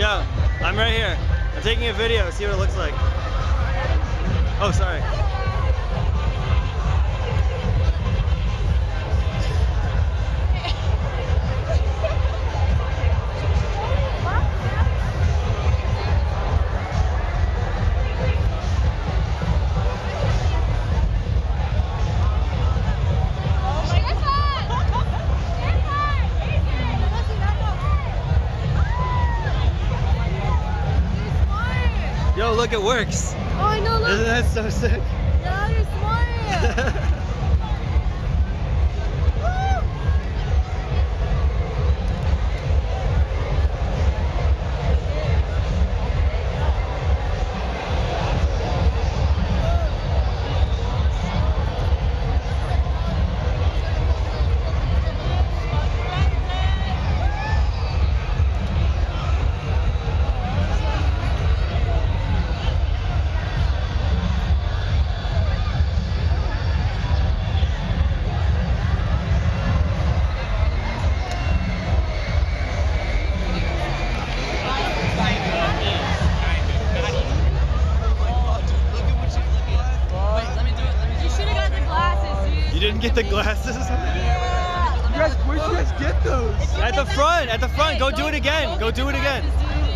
Yeah, I'm right here. I'm taking a video, see what it looks like. Oh, sorry. Yo, look, it works. Oh, I know, look. Isn't that so sick? Yeah, you're smart. You didn't get the glasses? Yeah. Where'd you guys get those? At the front, at the front. Go do it again. Go do it again.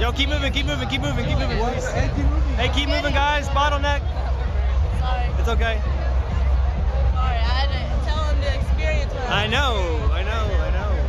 Yo, keep moving, keep moving, keep moving, keep moving, please. Hey, keep moving. Hey, keep moving, guys. Bottleneck. Sorry. It's okay. Sorry, I had to tell him to experience what I know, I know, I know.